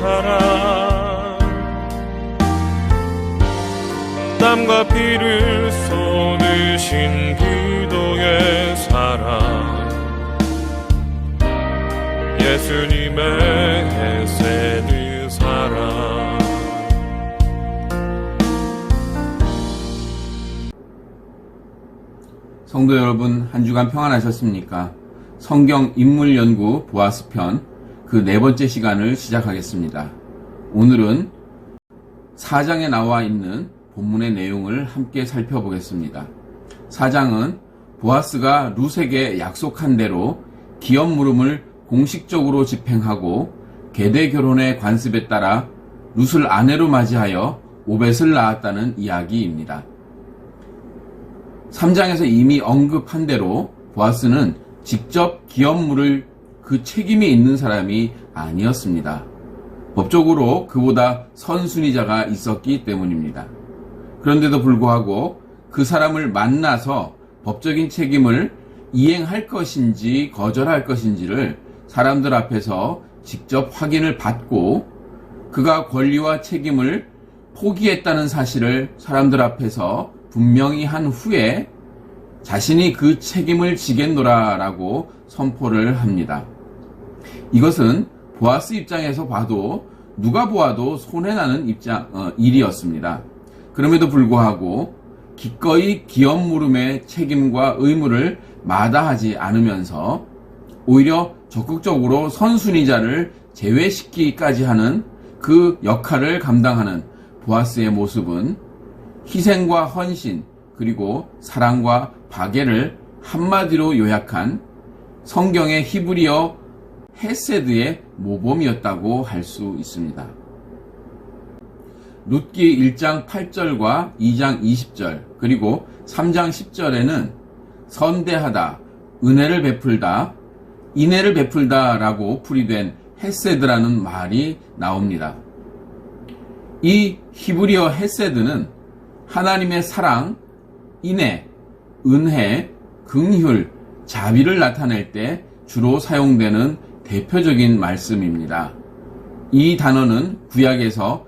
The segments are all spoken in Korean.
사랑, 땀과 피를 쏟으신 기도의 사랑, 예수님의 헤세드 사랑. 성도 여러분, 한 주간 평안하셨습니까? 성경 인물 연구 보아스 편 그 네 번째 시간을 시작하겠습니다. 오늘은 4장에 나와 있는 본문의 내용을 함께 살펴보겠습니다. 4장은 보아스가 룻에게 약속한 대로 기업 물음을 공식적으로 집행하고 계대 결혼의 관습에 따라 룻을 아내로 맞이하여 오벳을 낳았다는 이야기입니다. 3장에서 이미 언급한 대로 보아스는 직접 기업 물을 그 책임이 있는 사람이 아니었습니다. 법적으로 그보다 선순위자가 있었기 때문입니다. 그런데도 불구하고 그 사람을 만나서 법적인 책임을 이행할 것인지 거절할 것인지를 사람들 앞에서 직접 확인을 받고 그가 권리와 책임을 포기했다는 사실을 사람들 앞에서 분명히 한 후에 자신이 그 책임을 지겠노라라고 선포를 합니다. 이것은 보아스 입장에서 봐도 누가 보아도 손해나는 일이었습니다. 그럼에도 불구하고 기꺼이 기업 물음의 책임과 의무를 마다하지 않으면서 오히려 적극적으로 선순위자를 제외시키기까지 하는 그 역할을 감당하는 보아스의 모습은 희생과 헌신 그리고 사랑과 박애를 한마디로 요약한 성경의 히브리어 헤세드의 모범이었다고 할 수 있습니다. 룻기 1장 8절과 2장 20절 그리고 3장 10절에는 선대하다, 은혜를 베풀다, 인애를 베풀다 라고 풀이된 헤세드라는 말이 나옵니다. 이 히브리어 헤세드는 하나님의 사랑, 인애, 은혜, 긍휼, 자비를 나타낼 때 주로 사용되는 대표적인 말씀입니다. 이 단어는 구약에서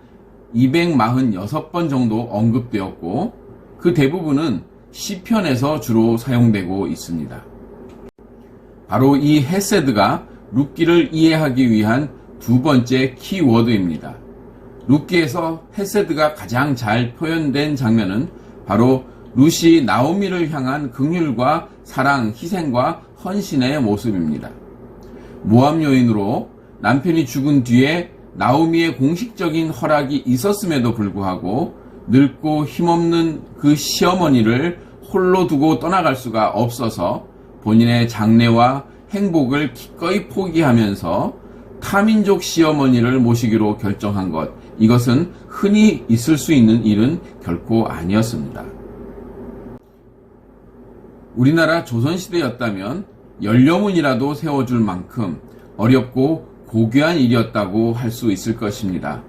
246번 정도 언급되었고 그 대부분은 시편에서 주로 사용되고 있습니다. 바로 이 헤세드가 룻기를 이해하기 위한 두 번째 키워드입니다. 룻기에서 헤세드가 가장 잘 표현된 장면은 바로 룻이 나오미를 향한 긍휼과 사랑, 희생과 헌신의 모습입니다. 모함 여인으로 남편이 죽은 뒤에 나오미의 공식적인 허락이 있었음에도 불구하고 늙고 힘없는 그 시어머니를 홀로 두고 떠나갈 수가 없어서 본인의 장래와 행복을 기꺼이 포기하면서 타민족 시어머니를 모시기로 결정한 것, 이것은 흔히 있을 수 있는 일은 결코 아니었습니다. 우리나라 조선시대였다면 연료문이라도 세워줄 만큼 어렵고 고귀한 일이었다고 할 수 있을 것입니다.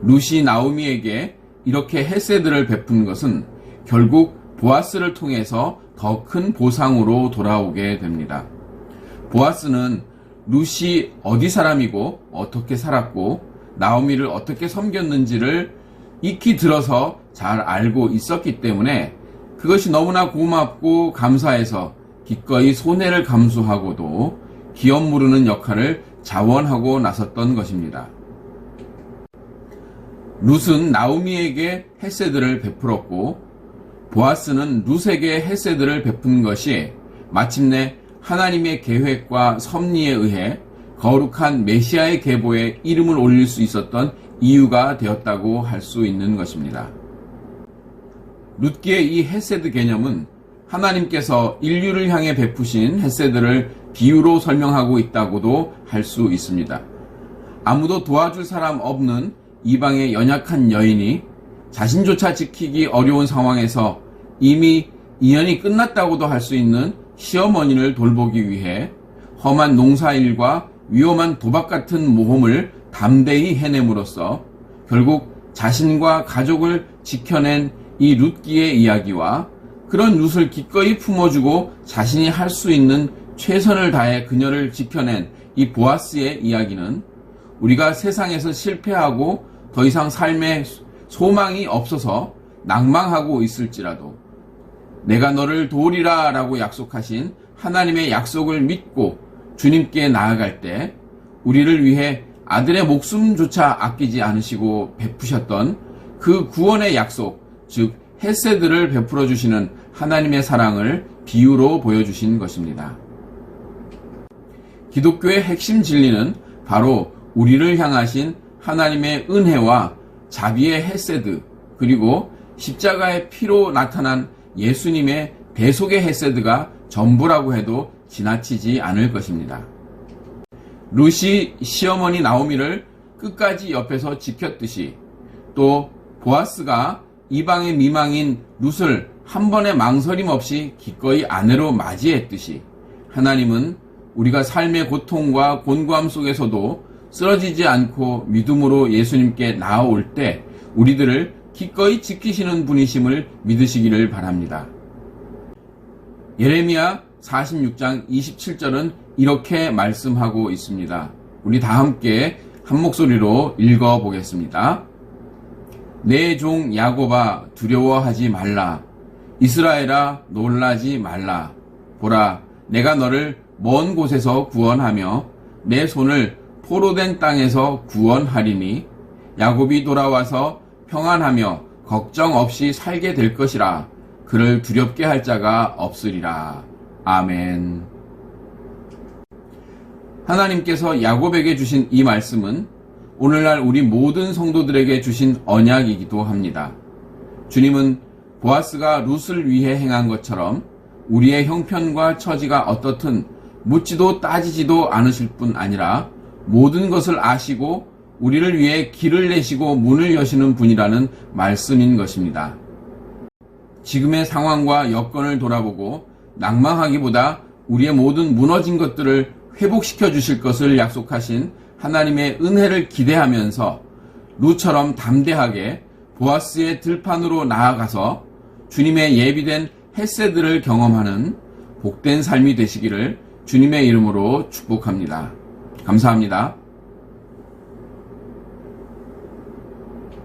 룻이 나오미에게 이렇게 헤세드를 베푼 것은 결국 보아스를 통해서 더 큰 보상으로 돌아오게 됩니다. 보아스는 룻이 어디 사람이고 어떻게 살았고 나오미를 어떻게 섬겼는지를 익히 들어서 잘 알고 있었기 때문에 그것이 너무나 고맙고 감사해서 기꺼이 손해를 감수하고도 기업 무르는 역할을 자원하고 나섰던 것입니다. 룻은 나오미에게 헤세드를 베풀었고 보아스는 룻에게 헤세드를 베푼 것이 마침내 하나님의 계획과 섭리에 의해 거룩한 메시아의 계보에 이름을 올릴 수 있었던 이유가 되었다고 할 수 있는 것입니다. 룻기의 이 헤세드 개념은 하나님께서 인류를 향해 베푸신 헤세드를 비유로 설명하고 있다고도 할 수 있습니다. 아무도 도와줄 사람 없는 이방의 연약한 여인이 자신조차 지키기 어려운 상황에서 이미 인연이 끝났다고도 할 수 있는 시어머니를 돌보기 위해 험한 농사일과 위험한 도박 같은 모험을 담대히 해냄으로써 결국 자신과 가족을 지켜낸 이 룻기의 이야기와 그런 룻을 기꺼이 품어주고 자신이 할 수 있는 최선을 다해 그녀를 지켜낸 이 보아스의 이야기는 우리가 세상에서 실패하고 더 이상 삶에 소망이 없어서 낭망하고 있을지라도 내가 너를 도우리라 라고 약속하신 하나님의 약속을 믿고 주님께 나아갈 때 우리를 위해 아들의 목숨조차 아끼지 않으시고 베푸셨던 그 구원의 약속, 즉 헤세드를 베풀어 주시는 하나님의 사랑을 비유로 보여주신 것입니다. 기독교의 핵심 진리는 바로 우리를 향하신 하나님의 은혜와 자비의 헤세드, 그리고 십자가의 피로 나타난 예수님의 대속의 헤세드가 전부라고 해도 지나치지 않을 것입니다. 룻이 시어머니 나오미를 끝까지 옆에서 지켰듯이, 또 보아스가 이방의 미망인 룻을 한 번의 망설임 없이 기꺼이 아내로 맞이했듯이, 하나님은 우리가 삶의 고통과 곤고함 속에서도 쓰러지지 않고 믿음으로 예수님께 나아올 때 우리들을 기꺼이 지키시는 분이심을 믿으시기를 바랍니다. 예레미야 46장 27절은 이렇게 말씀하고 있습니다. 우리 다 함께 한 목소리로 읽어보겠습니다. 내 종 야곱아 두려워하지 말라. 이스라엘아 놀라지 말라. 보라, 내가 너를 먼 곳에서 구원하며 내 손을 포로된 땅에서 구원하리니 야곱이 돌아와서 평안하며 걱정 없이 살게 될 것이라. 그를 두렵게 할 자가 없으리라. 아멘. 하나님께서 야곱에게 주신 이 말씀은 오늘날 우리 모든 성도들에게 주신 언약이기도 합니다. 주님은 보아스가 룻을 위해 행한 것처럼 우리의 형편과 처지가 어떻든 묻지도 따지지도 않으실 뿐 아니라 모든 것을 아시고 우리를 위해 길을 내시고 문을 여시는 분이라는 말씀인 것입니다. 지금의 상황과 여건을 돌아보고 낭망하기보다 우리의 모든 무너진 것들을 회복시켜 주실 것을 약속하신 하나님의 은혜를 기대하면서 룻처럼 담대하게 보아스의 들판으로 나아가서 주님의 예비된 헤세드를 경험하는 복된 삶이 되시기를 주님의 이름으로 축복합니다. 감사합니다.